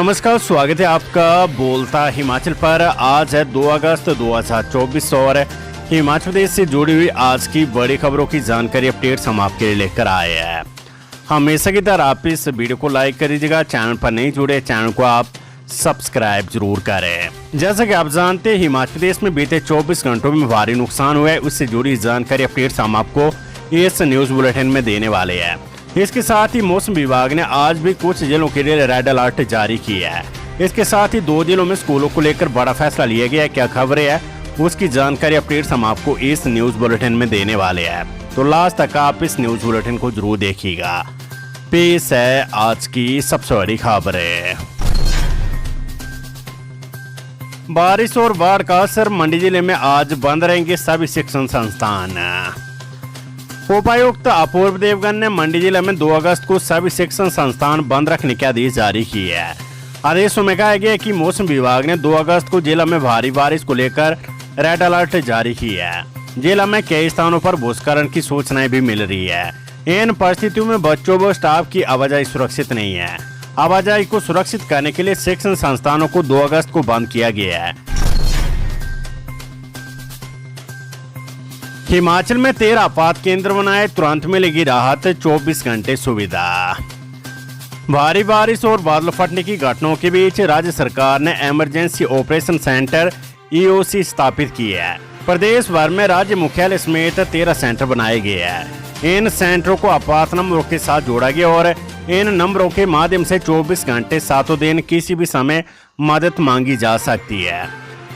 नमस्कार, स्वागत है आपका बोलता हिमाचल पर। आज है 2 अगस्त 2024 और हिमाचल प्रदेश से जुड़ी हुई आज की बड़ी खबरों की जानकारी अपडेट्स हम आपके लिए लेकर आए हैं। हमेशा की तरह आप इस वीडियो को लाइक कर दीजिएगा। चैनल पर नहीं जुड़े, चैनल को आप सब्सक्राइब जरूर करें। जैसा कि आप जानते हैं, हिमाचल प्रदेश में बीते 24 घंटों में भारी नुकसान हुआ है। उससे जुड़ी जानकारी अपडेट्स हम आपको इस न्यूज बुलेटिन में देने वाले हैं। इसके साथ ही मौसम विभाग ने आज भी कुछ जिलों के लिए रेड अलर्ट जारी किया है। इसके साथ ही 2 जिलों में स्कूलों को लेकर बड़ा फैसला लिया गया है। क्या खबरें है उसकी जानकारी अपडेट्स हम आपको इस न्यूज बुलेटिन में देने वाले हैं, तो लास्ट तक आप इस न्यूज बुलेटिन को जरूर देखिएगा। पेश है आज की सबसे बड़ी खबरें। बारिश और बाढ़ का असर, मंडी जिले में आज बंद रहेंगे सभी शिक्षण संस्थान। उपायुक्त अपूर्व देवगन ने मंडी जिले में 2 अगस्त को सभी शिक्षण संस्थान बंद रखने के आदेश जारी किए हैं। आदेशों में कहा गया कि मौसम विभाग ने 2 अगस्त को जिला में भारी बारिश को लेकर रेड अलर्ट जारी किया है। जिला में कई स्थानों पर भूस्खलन की सूचनाएं भी मिल रही है। इन परिस्थितियों में बच्चों व स्टाफ की आवाजाही सुरक्षित नहीं है। आवाजाही को सुरक्षित करने के लिए शिक्षण संस्थानों को 2 अगस्त को बंद किया गया है। हिमाचल में 13 आपात केंद्र बनाए, तुरंत मिलेगी राहत, 24 घंटे सुविधा। भारी बारिश और बादल फटने की घटनाओं के बीच राज्य सरकार ने इमरजेंसी ऑपरेशन सेंटर EOC स्थापित किए हैं। प्रदेश भर में राज्य मुख्यालय समेत 13 सेंटर बनाए गए हैं। इन सेंटरों को आपात नंबरों के साथ जोड़ा गया और इन नंबरों के माध्यम से 24 घंटे 7 दिन किसी भी समय मदद मांगी जा सकती है।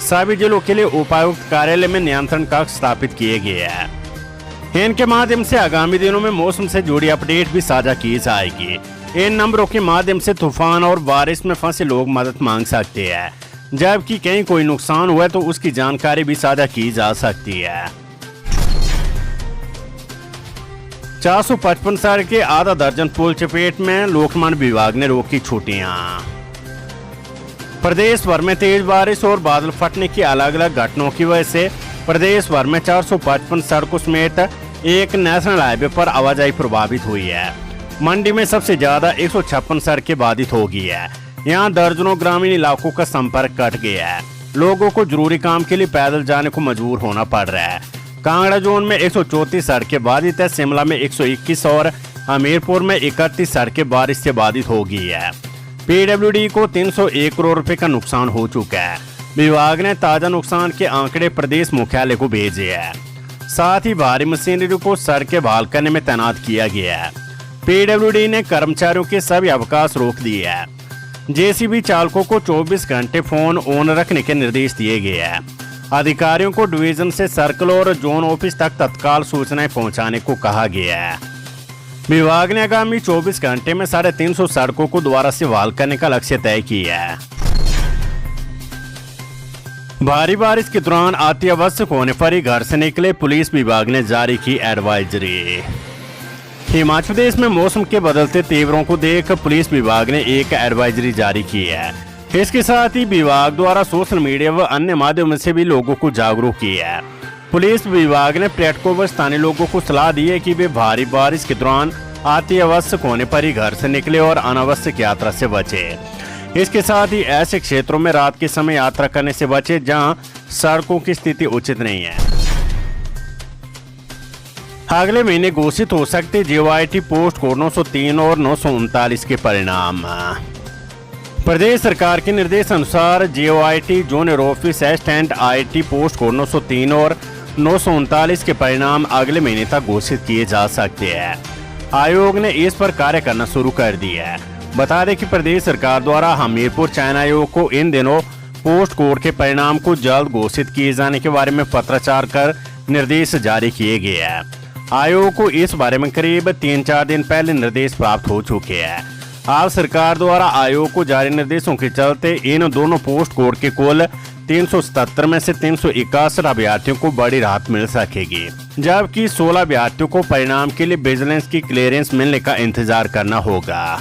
सभी जिलों के लिए उपायुक्त कार्यालय में नियंत्रण कक्ष स्थापित किए गए हैं। इनके माध्यम से आगामी दिनों में मौसम से जुड़ी अपडेट भी साझा की जाएगी। इन नंबरों के माध्यम से तूफान और बारिश में फंसे लोग मदद मांग सकते हैं, जबकि कहीं कोई नुकसान हुआ तो उसकी जानकारी भी साझा की जा सकती है। 455 सड़क के आधा दर्जन पुल चपेट में, लोकमान विभाग ने रोकी छुट्टियां। प्रदेश भर में तेज बारिश और बादल फटने की अलग अलग घटनाओं की वजह से प्रदेश भर में 455 सड़कों समेत एक नेशनल हाईवे पर आवाजाही प्रभावित हुई है। मंडी में सबसे ज्यादा 156 सड़कें बाधित हो गई है। यहाँ दर्जनों ग्रामीण इलाकों का संपर्क कट गया है। लोगों को जरूरी काम के लिए पैदल जाने को मजबूर होना पड़ रहा है। कांगड़ा जोन में 134 सड़कें बाधित है। शिमला में 121 और हमीरपुर में 31 सड़कें बारिश से बाधित हो गई है। PWD को 301 करोड़ रुपए का नुकसान हो चुका है। विभाग ने ताजा नुकसान के आंकड़े प्रदेश मुख्यालय को भेजे हैं। साथ ही भारी मशीनरी को सड़कें बहाल करने में तैनात किया गया है। PWD ने कर्मचारियों के सभी अवकाश रोक दिए हैं। JCB चालकों को 24 घंटे फोन ऑन रखने के निर्देश दिए गए हैं। अधिकारियों को डिवीजन से सर्कल और जोन ऑफिस तक तत्काल सूचनाएं पहुंचाने को कहा गया है। विभाग ने आगामी 24 घंटे में 350 सड़कों को दोबारा से बहाल करने का लक्ष्य तय किया है। भारी बारिश के दौरान अति आवश्यक होने पर ही घर से निकले, पुलिस विभाग ने जारी की एडवाइजरी। हिमाचल प्रदेश में मौसम के बदलते तेवरों को देख पुलिस विभाग ने एक एडवाइजरी जारी की है। इसके साथ ही विभाग द्वारा सोशल मीडिया व अन्य माध्यमों से भी लोगों को जागरूक किया है। पुलिस विभाग ने पर्यटकों व स्थानीय लोगों को सलाह दी है कि वे भारी बारिश के दौरान अति आवश्यक होने पर ही घर से निकले और अनावश्यक यात्रा से बचे। इसके साथ ही ऐसे क्षेत्रों में रात के समय यात्रा करने से बचे जहां सड़कों की स्थिति उचित नहीं है। अगले महीने घोषित हो सकते JYT पोस्ट कोड 903 और 939 के परिणाम। प्रदेश सरकार के निर्देश अनुसार JYT junior office assistant IT post code 903 और 939 के परिणाम अगले महीने तक घोषित किए जा सकते हैं। आयोग ने इस पर कार्य करना शुरू कर दिया है। बता दें कि प्रदेश सरकार द्वारा हमीरपुर चयन आयोग को इन दिनों पोस्ट कोड के परिणाम को जल्द घोषित किए जाने के बारे में पत्राचार कर निर्देश जारी किए गए हैं। आयोग को इस बारे में करीब 3-4 दिन पहले निर्देश प्राप्त हो चुके हैं। आज सरकार द्वारा आयोग को जारी निर्देशों के चलते इन दोनों पोस्ट कोड के कुल 377 में से 361 अभ्यर्थियों को बड़ी राहत मिल सकेगी, जबकि 16 अभ्यर्थियों को परिणाम के लिए विजिलेंस की क्लियरेंस मिलने का इंतजार करना होगा।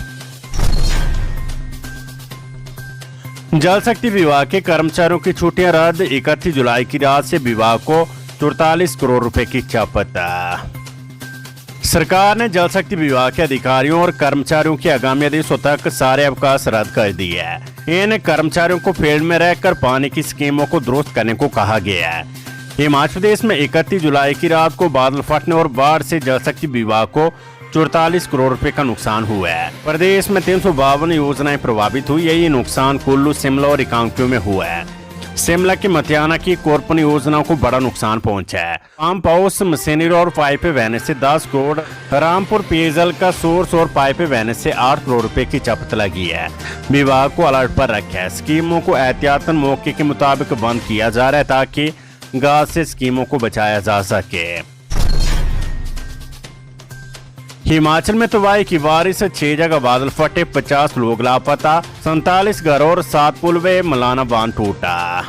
जल शक्ति विभाग के कर्मचारियों की छुट्टियां रद्द, 31 जुलाई की रात से विभाग को 44 करोड़ रुपए की चपत। सरकार ने जल शक्ति विभाग के अधिकारियों और कर्मचारियों के आगामी आदेशों तक सारे अवकाश रद्द कर दिए हैं। इन कर्मचारियों को फील्ड में रहकर पानी की स्कीमों को दुरुस्त करने को कहा गया है। हिमाचल प्रदेश में 31 जुलाई की रात को बादल फटने और बाढ़ से जल शक्ति विभाग को 44 करोड़ रुपए का नुकसान हुआ है। प्रदेश में 352 योजनाएं प्रभावित हुई है। ये नुकसान कुल्लू, शिमला और रिकांगपिओ में हुआ है। शिमला की मतियाना की कोरपन योजनाओं को बड़ा नुकसान पहुंचा है। पंप हाउस, मशीनरी और पाइपें बहने से 10 करोड़, रामपुर पेयजल का सोर्स और पाइपें बहने से 8 करोड़ रुपए की चपत लगी है। विभाग को अलर्ट पर रखा है। स्कीमों को एहतियातन मौके के मुताबिक बंद किया जा रहा है ताकि गाज से स्कीमों को बचाया जा सके। हिमाचल में तबाही की बारिश से 6 जगह बादल फटे, 50 लोग लापता, 47 घर और 7 पुल व मलाना बांध टूटा।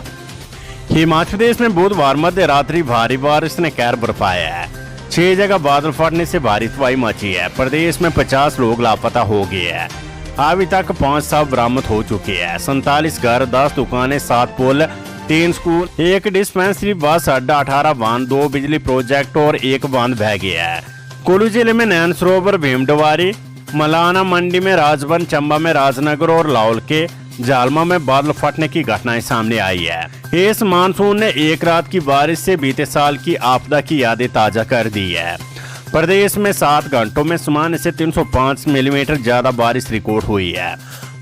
हिमाचल प्रदेश में बुधवार मध्य रात्रि भारी बारिश ने कहर बरपाया है। 6 जगह बादल फटने से भारी तबाही मची है। प्रदेश में 50 लोग लापता हो गए हैं। अभी तक 5 शव बरामद हो चुके हैं। 47 घर, 10 दुकानें, 7 पुल, 3 स्कूल, 1 डिस्पेंसरी, बस अड्डा, 18 बांध, 2 बिजली प्रोजेक्ट और 1 बांध बह गया है। कुल्लू जिले में नैन सरोवर, भीमडवारी, मलाना, मंडी में राजबन, चंबा में राजनगर और लाहौल के जालमा में बादल फटने की घटनाएं सामने आई है। इस मानसून ने एक रात की बारिश से बीते साल की आपदा की यादें ताजा कर दी है। प्रदेश में 7 घंटों में सामान्य से 305 मिलीमीटर ज्यादा बारिश रिकॉर्ड हुई है।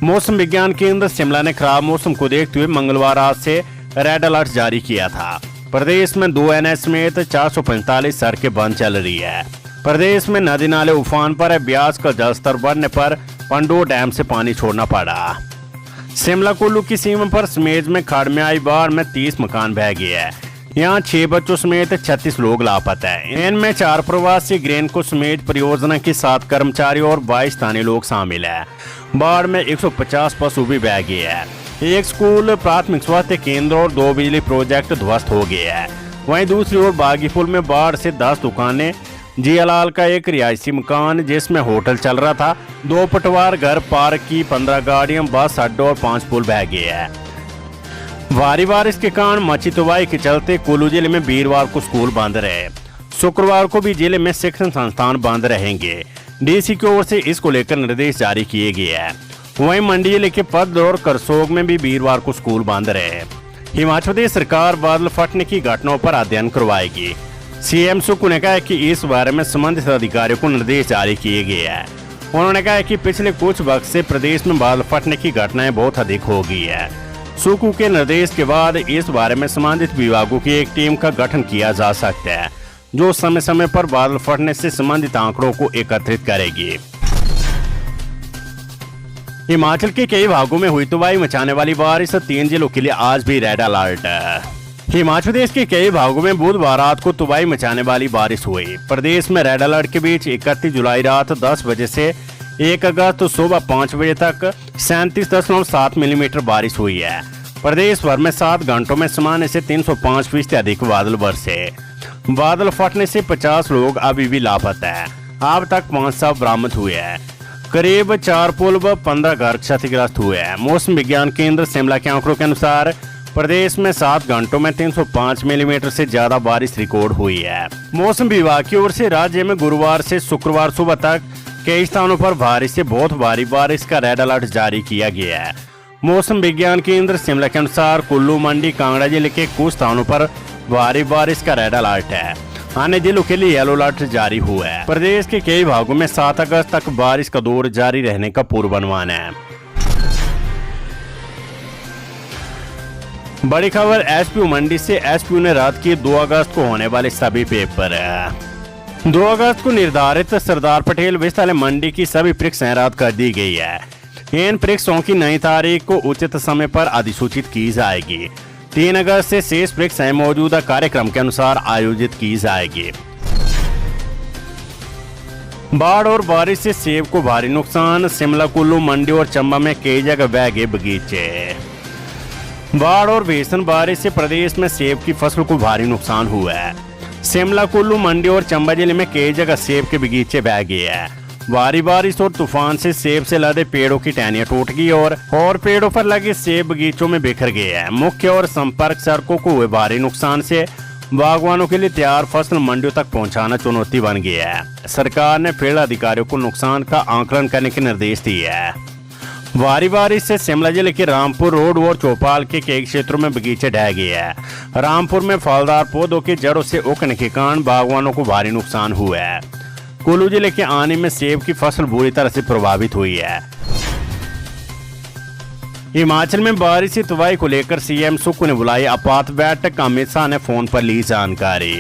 मौसम विज्ञान केंद्र शिमला ने खराब मौसम को देखते हुए मंगलवार रात से रेड अलर्ट जारी किया था। प्रदेश में 2 NH समेत 445 सड़कें बंद चल रही है। प्रदेश में नदी नाले उफान पर है। ब्यास का जलस्तर बढ़ने पर पंडो डैम से पानी छोड़ना पड़ा। शिमला कुल्लू की सीमा पर समेज में खड़ में आई बाढ़ में 30 मकान बह गए हैं। यहाँ 6 बच्चों समेत 36 लोग लापता है। इनमें 4 प्रवासी ग्रेन को समेज परियोजना के 7 कर्मचारी और 22 स्थानीय लोग शामिल है। बाढ़ में 150 पशु भी बह गए हैं। 1 स्कूल, प्राथमिक स्वास्थ्य केंद्र और 2 बिजली प्रोजेक्ट ध्वस्त हो गए हैं। वहीं दूसरी ओर बागीपुल में बाढ़ से 10 दुकानें, जियालाल का 1 रिहायशी मकान जिसमें होटल चल रहा था, 2 पटवार घर, पार्क की 15 गाड़ियां, बस अड्डा और 5 पुल बह गए हैं। भारी बारिश के कारण मची तबाही के चलते कुल्लू जिले में वीरवार को स्कूल बंद रहे। शुक्रवार को भी जिले में शिक्षण संस्थान बंद रहेंगे। डीसी की ओर से इसको लेकर निर्देश जारी किए गए हैं। वहीं मंडी जिले के पद और करसोग में भी वीरवार को स्कूल बंद रहे। हिमाचल प्रदेश सरकार बादल फटने की घटनाओं पर अध्ययन करवाएगी। सीएम सुक्खू ने कहा कि इस बारे में संबंधित अधिकारियों को निर्देश जारी किए गए हैं। उन्होंने कहा कि पिछले कुछ वक्त से प्रदेश में बादल फटने की घटनाएं बहुत अधिक हो गई है। सुक्खू के निर्देश के बाद इस बारे में संबंधित विभागों की एक टीम का गठन किया जा सकता है जो समय समय पर बादल फटने से संबंधित आंकड़ों को एकत्रित करेगी। हिमाचल के कई भागों में हुई तबाही मचाने वाली बारिश 3 जिलों के लिए आज भी रेड अलर्ट है। हिमाचल प्रदेश के कई भागों में बुधवार रात को तबाही मचाने वाली बारिश हुई। प्रदेश में रेड अलर्ट के बीच 31 जुलाई रात 10 बजे से 1 अगस्त सुबह 5 बजे तक 37.7 मिलीमीटर बारिश हुई है। प्रदेश भर में 7 घंटों में सामान्य से 305% अधिक बादल बरसे। बादल फटने से 50 लोग अभी भी लापता है। अब तक 5 शव बरामद हुए हैं। करीब 4 पुल व 15 घर क्षतिग्रस्त हुए हैं। मौसम विज्ञान केंद्र शिमला के आंकड़ों के अनुसार प्रदेश में 7 घंटों में 305 मिलीमीटर से ज्यादा बारिश रिकॉर्ड हुई है। मौसम विभाग की ओर से राज्य में गुरुवार से शुक्रवार सुबह तक कई स्थानों पर भारी से बहुत भारी बारिश का रेड अलर्ट जारी किया गया है। मौसम विज्ञान केंद्र शिमला के अनुसार कुल्लू, मंडी, कांगड़ा जिले के कुछ स्थानों पर भारी बारिश का रेड अलर्ट है। अन्य जिलों के लिए येलो अलर्ट जारी हुआ है। प्रदेश के कई भागों में 7 अगस्त तक बारिश का दौर जारी रहने का पूर्वानुमान है। बड़ी खबर एसपीयू मंडी से। एसपीयू ने रद्द किए 2 अगस्त को होने वाले सभी पेपर। 2 अगस्त को निर्धारित सरदार पटेल विश्वविद्यालय मंडी की सभी परीक्षाएं रद्द कर दी गई है। इन परीक्षाओं की नई तारीख को उचित समय पर अधिसूचित की जाएगी। 3 अगस्त से शेष परीक्षाएं मौजूदा कार्यक्रम के अनुसार आयोजित की जाएगी। बाढ़ और बारिश से सेब को भारी नुकसान। शिमला, कुल्लू, मंडी और चंबा में कई जगह बह गए बगीचे। बाढ़ और भीषण बारिश से प्रदेश में सेब की फसल को भारी नुकसान हुआ है। शिमला, कुल्लू, मंडी और चंबा जिले में कई जगह सेब के बगीचे बह गए हैं। भारी बारिश और तूफान से सेब से लदे पेड़ों की टहनियां टूट गई और पेड़ों पर लगे सेब बगीचों में बिखर गए हैं। मुख्य और संपर्क सड़कों को हुए भारी नुकसान से बागवानों के लिए तैयार फसल मंडियों तक पहुंचाना चुनौती बन गया है। सरकार ने फील्ड अधिकारियों को नुकसान का आकलन करने के निर्देश दिए हैं। भारी बारिश से शिमला जिले के रामपुर रोड और चौपाल के कई क्षेत्रों में बगीचे ढह गए हैं। रामपुर में फलदार पौधों की जड़ों से उगने के कारण बागवानों को भारी नुकसान हुआ है। कुल्लू जिले के आनी में सेब की फसल बुरी तरह से प्रभावित हुई है। हिमाचल में बारिश से तबाही को लेकर सीएम सुक्खू ने बुलाई आपात बैठक, अमित शाह ने फोन पर ली जानकारी।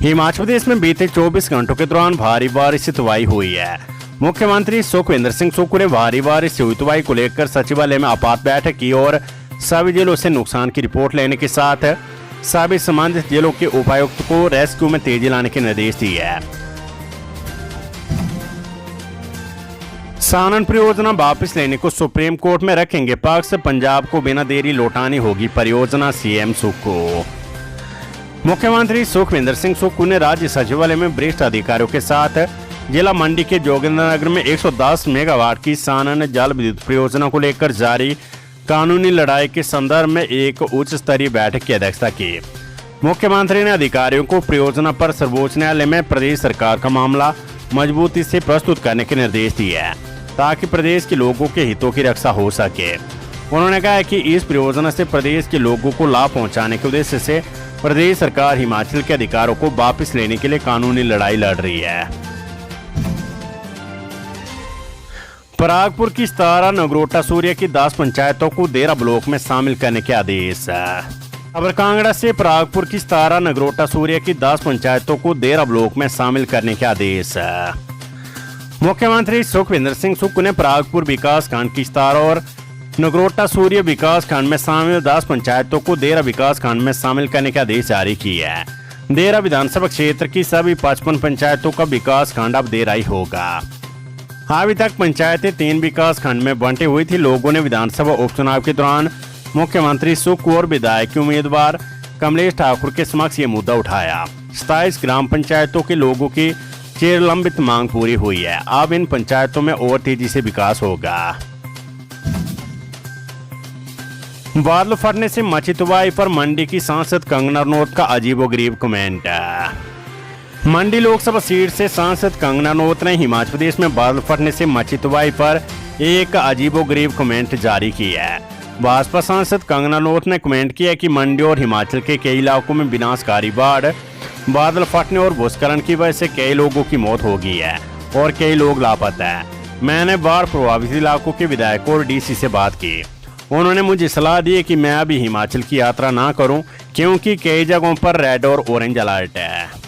हिमाचल प्रदेश में बीते 24 घंटों के दौरान भारी बारिश से तबाही हुई है। मुख्यमंत्री सुखविंदर सिंह सुक्खू ने भारी बारिश से हुई तबाही को लेकर सचिवालय में आपात बैठक की और सभी जिलों से नुकसान की रिपोर्ट लेने के साथ सभी संबंधित जिलों के उपायुक्त को रेस्क्यू में तेजी लाने के निर्देश दिए हैं। सानन परियोजना वापस लेने को सुप्रीम कोर्ट में रखेंगे पक्ष, पंजाब को बिना देरी लौटानी होगी परियोजना, सीएम सुक्खू। मुख्यमंत्री सुखविंदर सिंह सुक्खू ने राज्य सचिवालय में वरिष्ठ अधिकारियों के साथ जिला मंडी के जोगिंद्रनगर में 110 मेगावाट की सानन जल विद्युत परियोजना को लेकर जारी कानूनी लड़ाई के संदर्भ में एक उच्च स्तरीय बैठक की अध्यक्षता की। मुख्यमंत्री ने अधिकारियों को परियोजना पर सर्वोच्च न्यायालय में प्रदेश सरकार का मामला मजबूती से प्रस्तुत करने के निर्देश दिए हैं ताकि प्रदेश के लोगों के हितों की रक्षा हो सके। उन्होंने कहा कि इस परियोजना से प्रदेश के लोगों को लाभ पहुंचाने के उद्देश्य से प्रदेश सरकार हिमाचल के अधिकारों को वापस लेने के लिए कानूनी लड़ाई लड़ रही है। परागपुर की 17 नगरोटा सूर्य की 10 पंचायतों को देरा ब्लॉक में शामिल करने के आदेश। खबर कांगड़ा से परागपुर की 17 नगरोटा सूर्य की 10 पंचायतों को देरा ब्लॉक में शामिल करने के आदेश। मुख्यमंत्री सुखविंदर सिंह सुक्खू ने परागपुर विकास खंड की 17 और नगरोटा सूर्य विकास खंड में शामिल 10 पंचायतों को देरा विकास खंड में शामिल करने के आदेश जारी किए हैं। देरा विधानसभा क्षेत्र की सभी 55 पंचायतों का विकास खंड अब देरा ही होगा। अभी तक पंचायतें 3 विकास खंड में बंटी हुई थी। लोगों ने विधानसभा उपचुनाव के दौरान मुख्यमंत्री सुक्खू और विधायक के उम्मीदवार कमलेश ठाकुर के समक्ष ये मुद्दा उठाया। 27 ग्राम पंचायतों के लोगों की चिरलंबित मांग पूरी हुई है। अब इन पंचायतों में और तेजी से विकास होगा। बादल फटने से मची तबाही पर मंडी की सांसद कंगना रनौत का अजीबोगरीब कमेंट। मंडी लोकसभा सीट से सांसद कंगना रनौत ने हिमाचल प्रदेश में बादल फटने से मची तबाही पर एक अजीबोगरीब कमेंट जारी किया है। भाजपा सांसद कंगना रनौत ने कमेंट किया कि मंडी और हिमाचल के कई इलाकों में विनाशकारी बाढ़, बादल फटने और भूस्खलन की वजह से कई लोगों की मौत हो गई है और कई लोग लापता है। मैंने बाढ़ प्रभावित इलाकों के विधायकों और डीसी से बात की। उन्होंने मुझे सलाह दी कि मैं अभी हिमाचल की यात्रा ना करूं क्योंकि कई जगहों पर रेड और ऑरेंज अलर्ट है।